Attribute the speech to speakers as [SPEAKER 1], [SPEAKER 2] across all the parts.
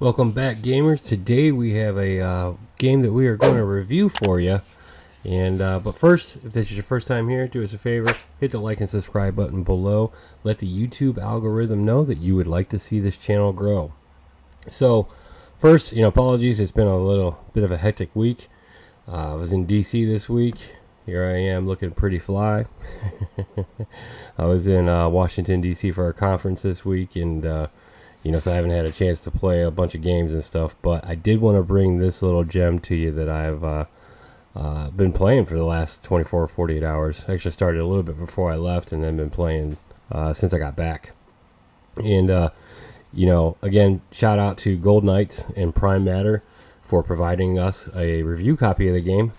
[SPEAKER 1] Welcome back, gamers. Today we have a game that we are going to review for you. And but first, if this is your first time here, do us a favor, hit the like and subscribe button below. Let the YouTube algorithm know that you would like to see this channel grow. So first, apologies, it's been a little bit of a hectic week. I was in DC this week. Here I am looking pretty fly. I was in Washington, DC for a conference this week, and so I haven't had a chance to play a bunch of games and stuff, but I did want to bring this little gem to you that I've been playing for the last 24 or 48 hours. I actually started a little bit before I left and then been playing since I got back. And, again, shout out to Goldknights and Prime Matter for providing us a review copy of the game,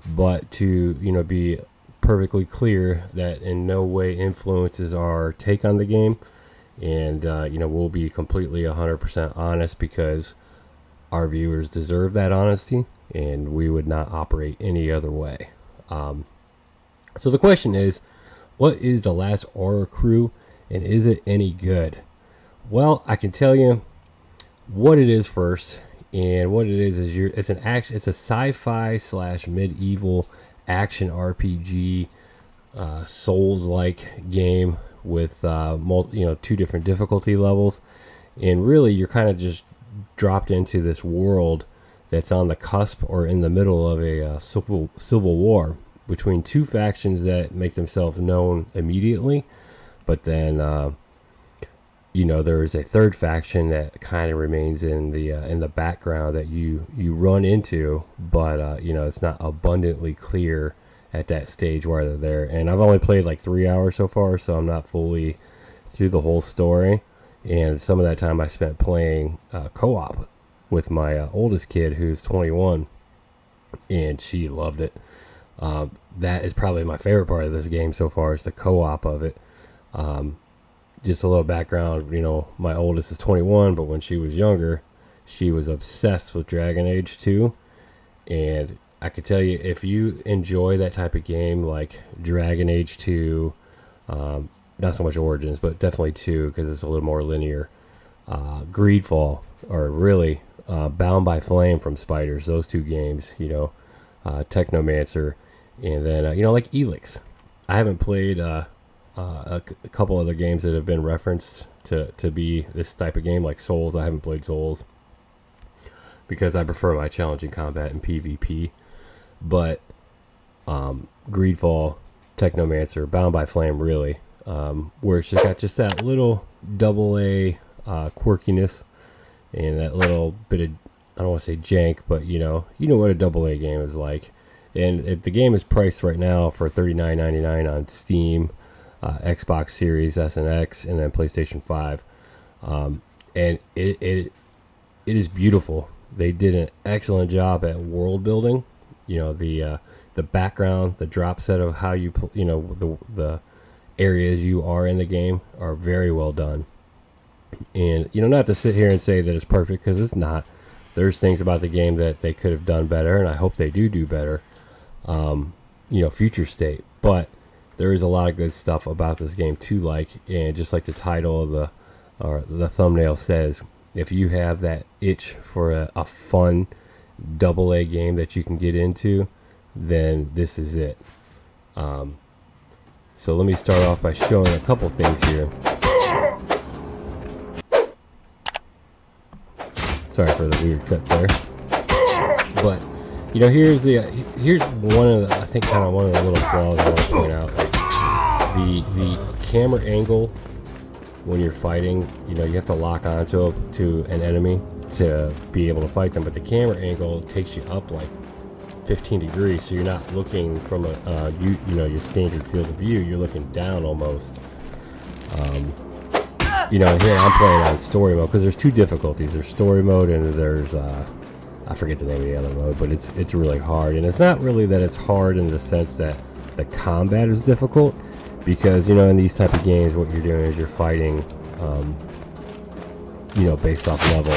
[SPEAKER 1] but to, be perfectly clear that in no way influences our take on the game. And we'll be completely 100% honest because our viewers deserve that honesty, and we would not operate any other way. So the question is, what is the Last Oricru, and is it any good? Well, I can tell you what it is first, and what it is it's a sci-fi / medieval action RPG, Souls-like game with two different difficulty levels, and really you're kind of just dropped into this world that's on the cusp or in the middle of a civil war between two factions that make themselves known immediately, but then there is a third faction that kind of remains in the background that you run into, but it's not abundantly clear at that stage where they're there. And I've only played like 3 hours so far, so I'm not fully through the whole story. And some of that time I spent playing co-op with my oldest kid, who's 21, and she loved it. That is probably my favorite part of this game so far, is the co-op of it. Just a little background, my oldest is 21, but when she was younger, she was obsessed with Dragon Age 2, and I could tell you, if you enjoy that type of game like Dragon Age 2, not so much Origins, but definitely 2 because it's a little more linear, Greedfall, or really Bound by Flame from Spiders, those two games, Technomancer, and then, like Elix. I haven't played a couple other games that have been referenced to be this type of game, like Souls. I haven't played Souls because I prefer my challenging combat and PvP. But Greedfall, Technomancer, Bound by Flame, really, where it's just got just that little AA quirkiness and that little bit of, I don't want to say jank, but you know what a AA game is like. And if the game is priced right now for $39.99 on Steam, Xbox Series S and X, and then PlayStation 5, and it is beautiful. They did an excellent job at world building. The background, the drop set of how you the areas you are in the game are very well done. And not to sit here and say that it's perfect, because it's not. There's things about the game that they could have done better, and I hope they do better. Future state, but there is a lot of good stuff about this game to like, and just like the title of the thumbnail says, if you have that itch for a fun AA game that you can get into, then this is it. So let me start off by showing a couple things here. Sorry for the weird cut there, but here's one of the, I think, kind of one of the little flaws I want to point out. Like the camera angle when you're fighting, you have to lock onto an enemy to be able to fight them, but the camera angle takes you up like 15 degrees, so you're not looking from your standard field of view. You're looking down almost. Here I'm playing on story mode because there's two difficulties. There's story mode and there's I forget the name of the other mode, but it's really hard. And it's not really that it's hard in the sense that the combat is difficult, because in these type of games what you're doing is you're fighting based off level,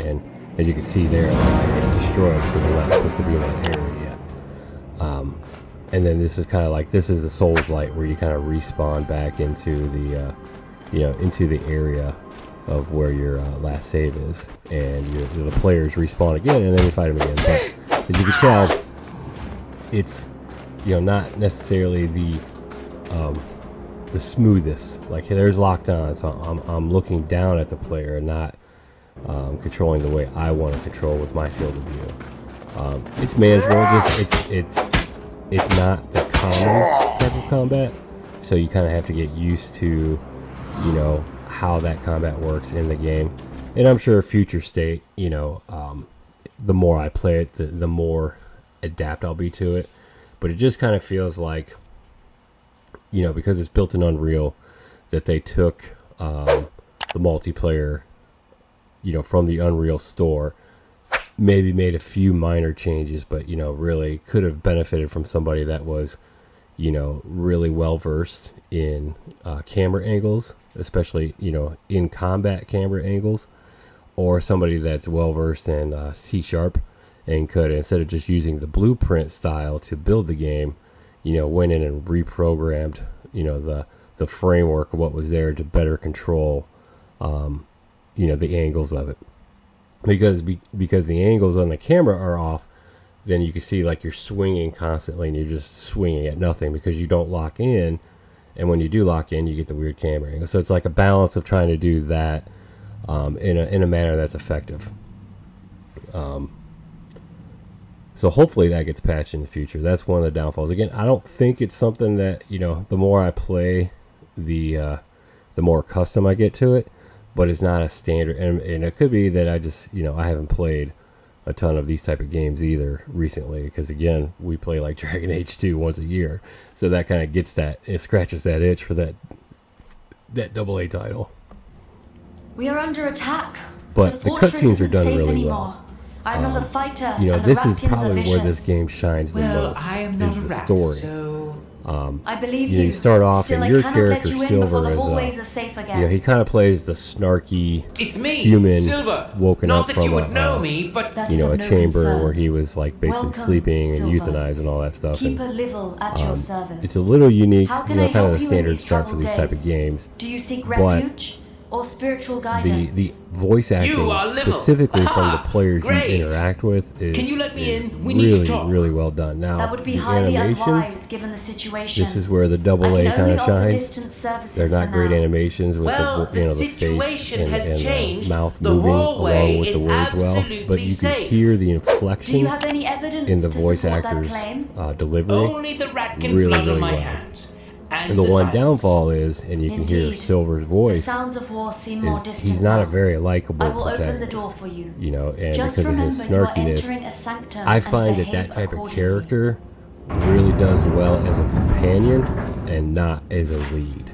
[SPEAKER 1] and as you can see there, I get destroyed because I'm not supposed to be in that area yet. And then this is kind of like, this is the Souls-like, where you kind of respawn back into the into the area of where your last save is, and the players respawn again, and then you fight them again. But as you can tell, it's not necessarily the smoothest. Like, there's lockdown, so I'm looking down at the player and not controlling the way I want to control with my field of view. It's manageable. Just it's not the common type of combat, so you kind of have to get used to how that combat works in the game. And I'm sure future state, the more I play it, the more adapt I'll be to it. But it just kind of feels like, because it's built in Unreal, that they took the multiplayer, from the Unreal store, maybe made a few minor changes, but, really could have benefited from somebody that was, really well versed in camera angles, especially, in combat camera angles, or somebody that's well versed in C# and could, instead of just using the blueprint style to build the game, went in and reprogrammed, the framework of what was there to better control, the angles of it. Because the angles on the camera are off, then you can see like you're swinging constantly and you're just swinging at nothing because you don't lock in. And when you do lock in, you get the weird camera angle. So it's like a balance of trying to do that in a manner that's effective. So hopefully that gets patched in the future. That's one of the downfalls. Again, I don't think it's something that, the more I play, the more custom I get to it. But it's not a standard. And it could be that I just, I haven't played a ton of these type of games either recently. Because, again, we play like Dragon Age 2 once a year. So that kind of gets that, it scratches that itch for that AA title.
[SPEAKER 2] We are under attack.
[SPEAKER 1] But the cutscenes are done really well.
[SPEAKER 2] I'm not a fighter.
[SPEAKER 1] This is probably where this game shines the most, is the story.
[SPEAKER 2] I believe
[SPEAKER 1] you start off and your character Silver is he kind of plays the snarky human
[SPEAKER 3] Silver.
[SPEAKER 1] woken
[SPEAKER 3] Not
[SPEAKER 1] up
[SPEAKER 3] that
[SPEAKER 1] from
[SPEAKER 3] you would know me, but
[SPEAKER 1] a chamber where he was like basically sleeping and euthanized and all that stuff.
[SPEAKER 2] Keep
[SPEAKER 1] And
[SPEAKER 2] a little at your service.
[SPEAKER 1] it's a little unique, kind of the
[SPEAKER 2] help you in
[SPEAKER 1] standard
[SPEAKER 2] these
[SPEAKER 1] start for these
[SPEAKER 2] troubled
[SPEAKER 1] type of
[SPEAKER 2] days?
[SPEAKER 1] games.
[SPEAKER 2] Do you seek
[SPEAKER 1] But
[SPEAKER 2] refuge or spiritual guidance?
[SPEAKER 1] The voice acting specifically from the players
[SPEAKER 3] Great.
[SPEAKER 1] you interact with is,
[SPEAKER 3] Can you let me
[SPEAKER 1] is
[SPEAKER 3] in? We need to
[SPEAKER 1] really,
[SPEAKER 3] talk.
[SPEAKER 1] really well done. Now,
[SPEAKER 2] That would be
[SPEAKER 1] the
[SPEAKER 2] highly
[SPEAKER 1] animations,
[SPEAKER 2] unwise given the situation.
[SPEAKER 1] this is where the AA
[SPEAKER 2] I can
[SPEAKER 1] kind
[SPEAKER 2] only
[SPEAKER 1] of
[SPEAKER 2] offer
[SPEAKER 1] shines.
[SPEAKER 2] distant services
[SPEAKER 1] They're not
[SPEAKER 2] for
[SPEAKER 1] great
[SPEAKER 2] now.
[SPEAKER 1] animations with
[SPEAKER 3] Well,
[SPEAKER 1] the
[SPEAKER 3] the
[SPEAKER 1] face
[SPEAKER 3] situation
[SPEAKER 1] and
[SPEAKER 3] has
[SPEAKER 1] the
[SPEAKER 3] changed.
[SPEAKER 1] mouth
[SPEAKER 3] The
[SPEAKER 1] moving
[SPEAKER 3] hallway
[SPEAKER 1] along with the
[SPEAKER 3] is
[SPEAKER 1] words well, but
[SPEAKER 3] absolutely
[SPEAKER 1] you can
[SPEAKER 3] safe.
[SPEAKER 1] hear the
[SPEAKER 2] Do you
[SPEAKER 1] inflection
[SPEAKER 2] have any evidence
[SPEAKER 1] in the
[SPEAKER 2] to
[SPEAKER 1] voice
[SPEAKER 2] support that
[SPEAKER 1] actors'
[SPEAKER 2] claim?
[SPEAKER 1] delivery.
[SPEAKER 3] only the rat can
[SPEAKER 1] Really,
[SPEAKER 3] blood
[SPEAKER 1] really
[SPEAKER 3] on my
[SPEAKER 1] well.
[SPEAKER 3] hands.
[SPEAKER 1] And the one downfall is, and you can hear
[SPEAKER 2] Indeed.
[SPEAKER 1] Silver's
[SPEAKER 2] The
[SPEAKER 1] voice,
[SPEAKER 2] sounds of war seem more
[SPEAKER 1] is
[SPEAKER 2] distant
[SPEAKER 1] he's not a
[SPEAKER 2] now.
[SPEAKER 1] very likable
[SPEAKER 2] I will open the
[SPEAKER 1] protagonist.
[SPEAKER 2] door for you.
[SPEAKER 1] And
[SPEAKER 2] Just
[SPEAKER 1] because of his
[SPEAKER 2] remember, you are
[SPEAKER 1] snarkiness,
[SPEAKER 2] entering a sanctum
[SPEAKER 1] I
[SPEAKER 2] and
[SPEAKER 1] find that
[SPEAKER 2] behave
[SPEAKER 1] type of
[SPEAKER 2] accordingly.
[SPEAKER 1] character really does well as a companion and not as a lead.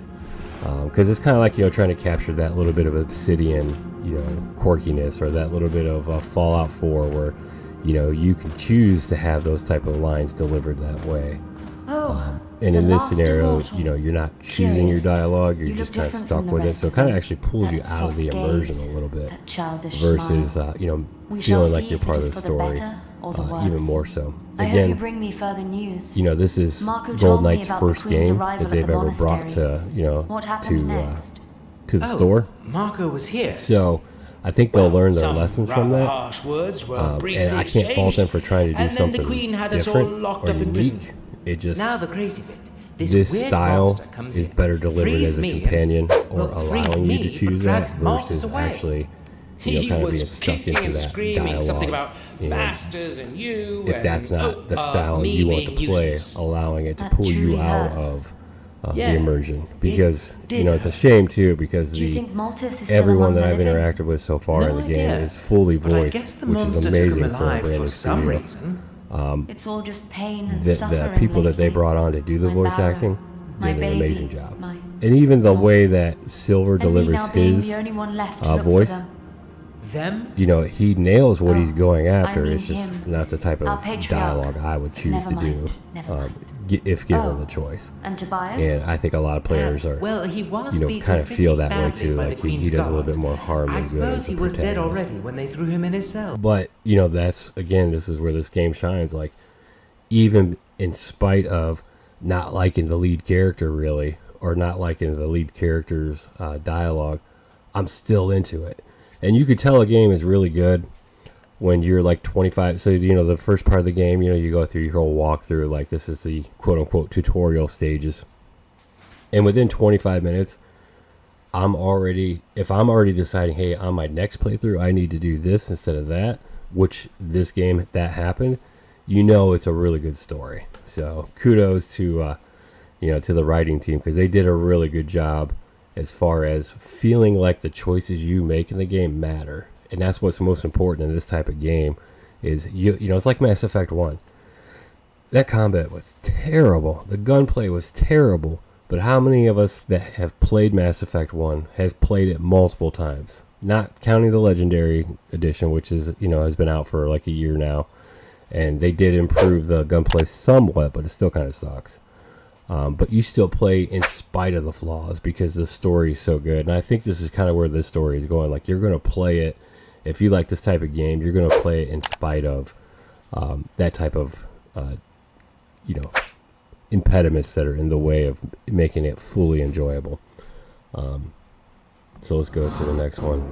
[SPEAKER 1] Because it's kind of like, trying to capture that little bit of Obsidian, quirkiness, or that little bit of Fallout 4 where, you can choose to have those type of lines delivered that way. And in this scenario, you're not choosing your dialogue, you're just kind of stuck with it. So it kind of actually pulls you out of the immersion a little bit versus, feeling like you're part of the story, even more so.
[SPEAKER 2] I hope you
[SPEAKER 1] Again,
[SPEAKER 2] bring me further news.
[SPEAKER 1] this is
[SPEAKER 2] Marco told me
[SPEAKER 1] Goldknights'
[SPEAKER 2] about the
[SPEAKER 1] first
[SPEAKER 2] Queen's
[SPEAKER 1] game
[SPEAKER 2] arrival
[SPEAKER 1] that they've
[SPEAKER 2] at the
[SPEAKER 1] ever brought
[SPEAKER 2] monastery.
[SPEAKER 1] to,
[SPEAKER 2] What happened next?
[SPEAKER 1] to the store.
[SPEAKER 3] Marco was here.
[SPEAKER 1] So I think they'll learn their
[SPEAKER 3] Some
[SPEAKER 1] lessons from
[SPEAKER 3] rather
[SPEAKER 1] that.
[SPEAKER 3] harsh words were
[SPEAKER 1] And
[SPEAKER 3] briefly
[SPEAKER 1] I can't fault them for trying to do
[SPEAKER 3] and then the
[SPEAKER 1] something
[SPEAKER 3] Queen had us all
[SPEAKER 1] different
[SPEAKER 3] locked
[SPEAKER 1] or
[SPEAKER 3] up in prison.
[SPEAKER 1] unique. It just,
[SPEAKER 3] Now the crazy bit.
[SPEAKER 1] this
[SPEAKER 3] weird
[SPEAKER 1] style
[SPEAKER 3] monster comes
[SPEAKER 1] is
[SPEAKER 3] in,
[SPEAKER 1] better delivered
[SPEAKER 3] frees
[SPEAKER 1] as a
[SPEAKER 3] me, and-
[SPEAKER 1] companion or
[SPEAKER 3] well, frees
[SPEAKER 1] allowing
[SPEAKER 3] me,
[SPEAKER 1] you to
[SPEAKER 3] but
[SPEAKER 1] choose that
[SPEAKER 3] drags Marcus
[SPEAKER 1] versus
[SPEAKER 3] away.
[SPEAKER 1] actually,
[SPEAKER 3] He
[SPEAKER 1] kind of
[SPEAKER 3] was
[SPEAKER 1] being stuck
[SPEAKER 3] kicking
[SPEAKER 1] into
[SPEAKER 3] and
[SPEAKER 1] that
[SPEAKER 3] screaming something
[SPEAKER 1] dialogue.
[SPEAKER 3] about
[SPEAKER 1] And
[SPEAKER 3] bastards and you.
[SPEAKER 1] if that's not the style
[SPEAKER 3] me
[SPEAKER 1] you want to
[SPEAKER 3] being
[SPEAKER 1] play,
[SPEAKER 3] useless.
[SPEAKER 1] allowing it to
[SPEAKER 2] That
[SPEAKER 1] pull you
[SPEAKER 2] truly
[SPEAKER 1] out
[SPEAKER 2] hurts.
[SPEAKER 1] of
[SPEAKER 3] Yeah,
[SPEAKER 1] the immersion, because
[SPEAKER 3] did
[SPEAKER 1] it's a shame too, because
[SPEAKER 2] Do you
[SPEAKER 1] the
[SPEAKER 2] think Malthus is still
[SPEAKER 1] everyone
[SPEAKER 2] among
[SPEAKER 1] that
[SPEAKER 2] the
[SPEAKER 1] I've
[SPEAKER 2] living?
[SPEAKER 1] interacted with so far
[SPEAKER 3] No
[SPEAKER 1] in the game
[SPEAKER 3] idea.
[SPEAKER 1] is fully
[SPEAKER 3] But I guess
[SPEAKER 1] voiced,
[SPEAKER 3] the
[SPEAKER 1] which is
[SPEAKER 3] monster took him
[SPEAKER 1] amazing for a
[SPEAKER 3] alive
[SPEAKER 1] brand new
[SPEAKER 3] for some
[SPEAKER 1] studio.
[SPEAKER 3] reason.
[SPEAKER 2] It's all just pain and
[SPEAKER 1] The
[SPEAKER 2] suffering
[SPEAKER 1] people that they
[SPEAKER 2] lately.
[SPEAKER 1] brought on to do the
[SPEAKER 2] My
[SPEAKER 1] voice
[SPEAKER 2] Barrow,
[SPEAKER 1] acting
[SPEAKER 2] my
[SPEAKER 1] did an
[SPEAKER 2] baby,
[SPEAKER 1] amazing job.
[SPEAKER 2] my-
[SPEAKER 1] And even the way that Silver
[SPEAKER 2] And me
[SPEAKER 1] delivers
[SPEAKER 2] now being
[SPEAKER 1] his
[SPEAKER 2] the only one left to look for
[SPEAKER 1] voice,
[SPEAKER 2] them.
[SPEAKER 3] Them?
[SPEAKER 1] he nails what
[SPEAKER 2] Oh,
[SPEAKER 1] he's going after.
[SPEAKER 2] I mean
[SPEAKER 1] it's just
[SPEAKER 2] him.
[SPEAKER 1] not the type
[SPEAKER 2] Our
[SPEAKER 1] of
[SPEAKER 2] patriarch.
[SPEAKER 1] dialogue I would choose
[SPEAKER 2] Never
[SPEAKER 1] to
[SPEAKER 2] mind,
[SPEAKER 1] do
[SPEAKER 2] never mind.
[SPEAKER 1] if given
[SPEAKER 2] Oh.
[SPEAKER 1] the choice.
[SPEAKER 2] And Tobias?
[SPEAKER 1] And I think a lot of players are,
[SPEAKER 3] Well, he was
[SPEAKER 1] kind of feel that way
[SPEAKER 3] badly
[SPEAKER 1] too.
[SPEAKER 3] by the
[SPEAKER 1] Like he
[SPEAKER 3] Queen's
[SPEAKER 1] does a little
[SPEAKER 3] guards.
[SPEAKER 1] bit more harm
[SPEAKER 3] I
[SPEAKER 1] than good as
[SPEAKER 3] suppose
[SPEAKER 1] a
[SPEAKER 3] he was dead
[SPEAKER 1] protagonist.
[SPEAKER 3] already when they threw him in his cell.
[SPEAKER 1] But that's again, this is where this game shines. Like, even in spite of not liking the lead character really, or not liking the lead character's dialogue, I'm still into it. And you could tell a game is really good when you're like 25. So, the first part of the game, you go through your whole walkthrough, like this is the quote unquote tutorial stages. And within 25 minutes, if I'm already deciding, hey, on my next playthrough, I need to do this instead of that, which this game, that happened, it's a really good story. So kudos to, to the writing team, because they did a really good job as far as feeling like the choices you make in the game matter. And that's what's most important in this type of game is, it's like Mass Effect 1. That combat was terrible. The gunplay was terrible. But how many of us that have played Mass Effect 1 has played it multiple times? Not counting the Legendary Edition, which is, has been out for like a year now. And they did improve the gunplay somewhat, but it still kind of sucks. But you still play in spite of the flaws because the story is so good. And I think this is kind of where this story is going. Like, you're going to play it, if you like this type of game, you're going to play it in spite of that type of, impediments that are in the way of making it fully enjoyable. So let's go to the next one.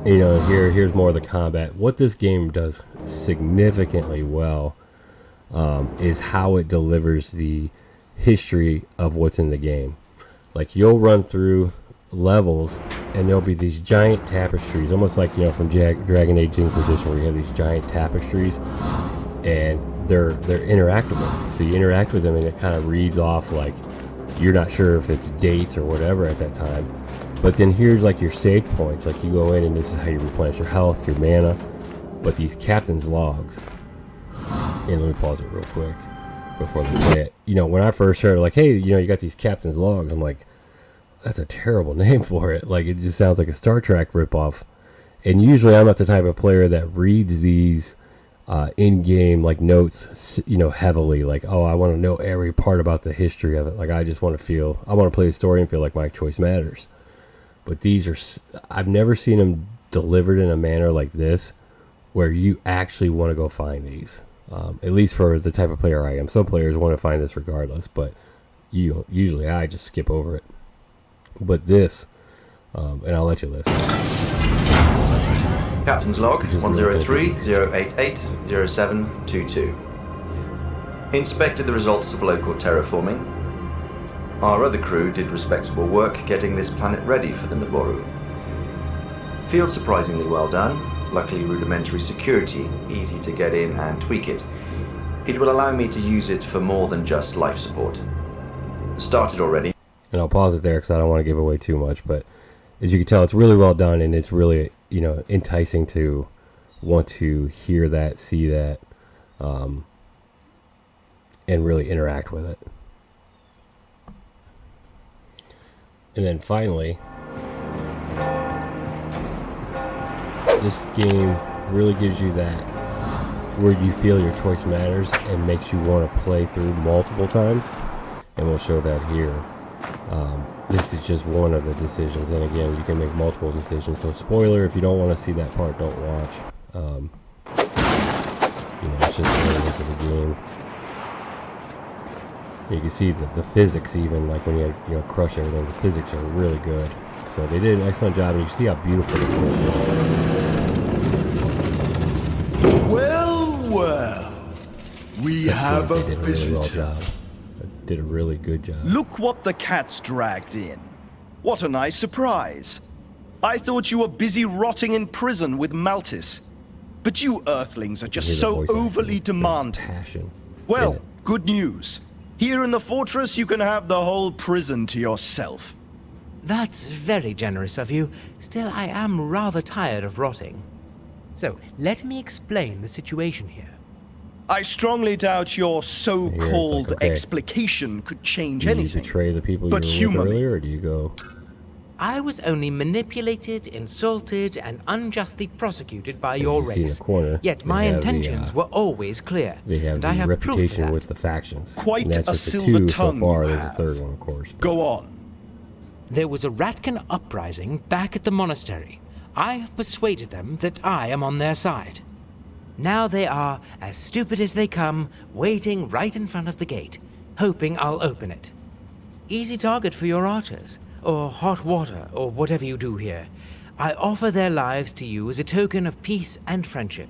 [SPEAKER 1] Here's more of the combat. What this game does significantly well is how it delivers the history of what's in the game. Like, you'll run through levels and there'll be these giant tapestries, almost like from Dragon Age Inquisition, where you have these giant tapestries and they're interactable. So you interact with them and it kind of reads off like you're not sure if it's dates or whatever at that time. But then here's like your save points. Like, you go in and this is how you replenish your health, your mana. But these captain's logs, and let me pause it real quick before we play it. When I first heard like, hey, you got these captain's logs, I'm like, that's a terrible name for it. Like, it just sounds like a Star Trek ripoff. And usually I'm not the type of player that reads these in-game like notes, heavily. Like, oh, I want to know every part about the history of it. Like, I just want to play the story and feel like my choice matters. But these are, I've never seen them delivered in a manner like this, where you actually want to go find these. At least for the type of player I am. Some players want to find this regardless, but usually I just skip over it. But this, and I'll let you listen.
[SPEAKER 4] Captain's log 103-088-0722. Inspected the results of local terraforming. Our other crew did respectable work getting this planet ready for the Naboru. Field surprisingly well done. Luckily rudimentary security, easy to get in and tweak it. It will allow me to use it for more than just life support. Started already.
[SPEAKER 1] And I'll pause it there because I don't want to give away too much, but as you can tell, it's really well done, and it's really, enticing to want to hear that, see that, and really interact with it. And then finally, this game really gives you that where you feel your choice matters and makes you want to play through multiple times, and we'll show that here. This is just one of the decisions, and again, you can make multiple decisions. So spoiler, if you don't want to see that part, don't watch. It's just areas of the game. You can see the physics, even like when you crush everything, the physics are really good. So they did an excellent job, and you see how beautiful the world was.
[SPEAKER 5] Well, we have a
[SPEAKER 1] They did a really well
[SPEAKER 5] visitor.
[SPEAKER 1] job. Did a really good job.
[SPEAKER 5] Look what the cat's dragged in. What a nice surprise. I thought you were busy rotting in prison with Maltis. But you Earthlings are
[SPEAKER 1] Hear
[SPEAKER 5] just
[SPEAKER 1] the
[SPEAKER 5] so
[SPEAKER 1] voice acting,
[SPEAKER 5] overly
[SPEAKER 1] the
[SPEAKER 5] demanding.
[SPEAKER 1] Passion. in
[SPEAKER 5] Well,
[SPEAKER 1] it.
[SPEAKER 5] good news. Here in the fortress, you can have the whole prison to yourself.
[SPEAKER 3] That's very generous of you. Still, I am rather tired of rotting. So, let me explain the situation here.
[SPEAKER 5] I strongly doubt your so-called
[SPEAKER 1] okay.
[SPEAKER 5] explication could change
[SPEAKER 1] Do you
[SPEAKER 5] anything.
[SPEAKER 1] betray the people
[SPEAKER 5] But
[SPEAKER 1] you were with
[SPEAKER 5] humanly.
[SPEAKER 1] earlier, or do you go?
[SPEAKER 3] I was only manipulated, insulted, and unjustly prosecuted by your
[SPEAKER 1] you see in
[SPEAKER 3] race.
[SPEAKER 1] the corner,
[SPEAKER 3] Yet
[SPEAKER 1] they
[SPEAKER 3] my
[SPEAKER 1] have the,
[SPEAKER 3] intentions were always clear.
[SPEAKER 1] They have
[SPEAKER 3] and I
[SPEAKER 1] the
[SPEAKER 3] have proof of
[SPEAKER 1] reputation
[SPEAKER 3] that.
[SPEAKER 1] with the factions.
[SPEAKER 5] Quite
[SPEAKER 1] and that's
[SPEAKER 5] a
[SPEAKER 1] just the
[SPEAKER 5] silver
[SPEAKER 1] two so
[SPEAKER 5] tongue
[SPEAKER 1] far.
[SPEAKER 5] you
[SPEAKER 1] There's a
[SPEAKER 5] have.
[SPEAKER 1] third one, of course.
[SPEAKER 5] Go on.
[SPEAKER 3] There was a Ratkin uprising back at the monastery. I have persuaded them that I am on their side. Now they are, as stupid as they come, waiting right in front of the gate, hoping I'll open it. Easy target for your archers. or hot water, or whatever you do here. I offer their lives to you as a token of peace and friendship.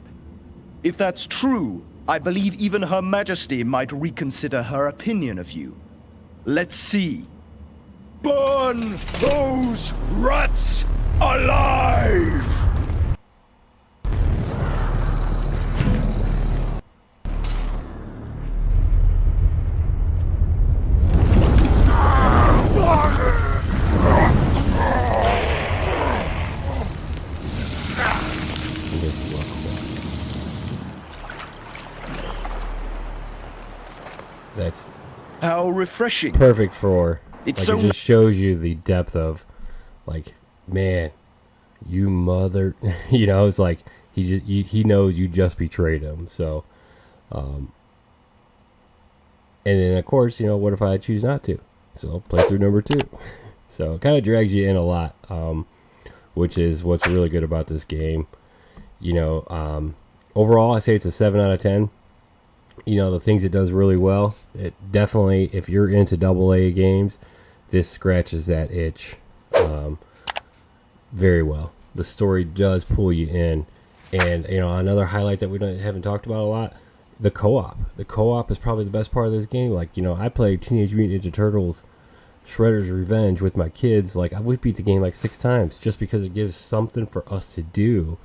[SPEAKER 5] If that's true, I believe even Her Majesty might reconsider her opinion of you. Let's see. Burn those rats alive!
[SPEAKER 1] That's
[SPEAKER 5] how refreshing.
[SPEAKER 1] Perfect for
[SPEAKER 5] it
[SPEAKER 1] just shows you the depth of, like, man, you mother, it's like he knows you just betrayed him. So and then of course, what if I choose not to? So playthrough number 2. So it kind of drags you in a lot, which is what's really good about this game. Overall I say it's a 7 out of 10. The things it does really well, it definitely, if you're into AA games, this scratches that itch very well. The story does pull you in. And, another highlight that we haven't talked about a lot, the co-op. The co-op is probably the best part of this game. Like, I played Teenage Mutant Ninja Turtles Shredder's Revenge with my kids. Like, we beat the game like 6 times just because it gives something for us to do.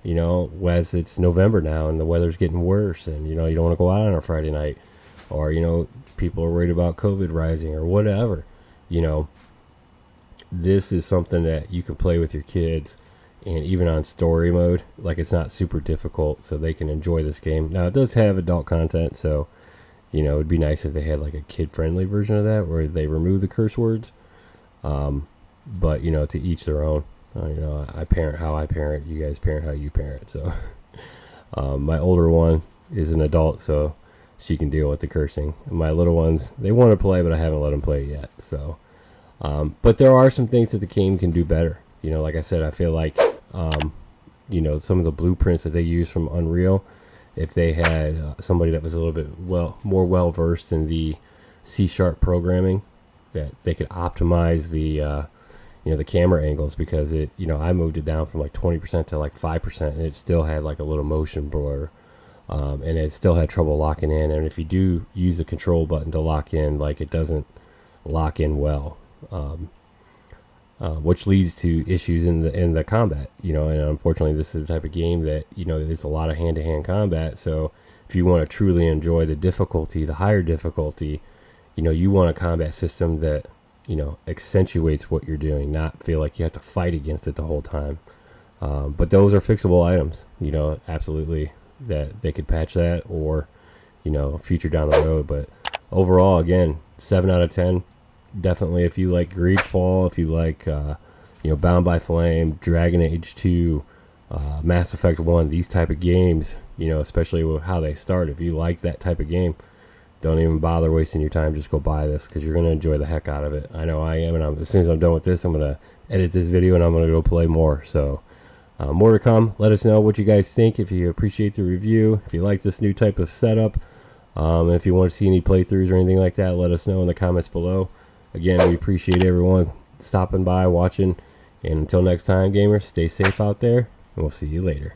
[SPEAKER 1] As it's November now and the weather's getting worse and, you don't want to go out on a Friday night or, people are worried about COVID rising or whatever, this is something that you can play with your kids and even on story mode, like it's not super difficult so they can enjoy this game. Now it does have adult content. So, it'd be nice if they had like a kid friendly version of that where they remove the curse words. But, to each their own. I parent how I parent. You guys parent how you parent. So, my older one is an adult, so she can deal with the cursing. My little ones, they want to play, but I haven't let them play yet. So, but there are some things that the game can do better. Like I said, I feel like, some of the blueprints that they use from Unreal, if they had somebody that was a little bit more well versed in the C# programming, that they could optimize the the camera angles, because I moved it down from like 20% to like 5%, and it still had like a little motion blur, and it still had trouble locking in. And if you do use the control button to lock in, like it doesn't lock in well, which leads to issues in the combat. And unfortunately, this is the type of game that it's a lot of hand-to-hand combat. So if you want to truly enjoy the difficulty, the higher difficulty, you want a combat system that accentuates what you're doing, not feel like you have to fight against it the whole time. But those are fixable items, absolutely, that they could patch that or, future down the road. But overall, again, 7 out of 10. Definitely, if you like Greedfall, if you like, Bound by Flame, Dragon Age 2, Mass Effect 1, these type of games, especially with how they start, if you like that type of game, don't even bother wasting your time. Just go buy this because you're going to enjoy the heck out of it. I know I am, and as soon as I'm done with this, I'm going to edit this video and I'm going to go play more. So more to come. Let us know what you guys think, if you appreciate the review, if you like this new type of setup, and if you want to see any playthroughs or anything like that, let us know in the comments below. Again, we appreciate everyone stopping by, watching, and until next time, gamers, stay safe out there, and we'll see you later.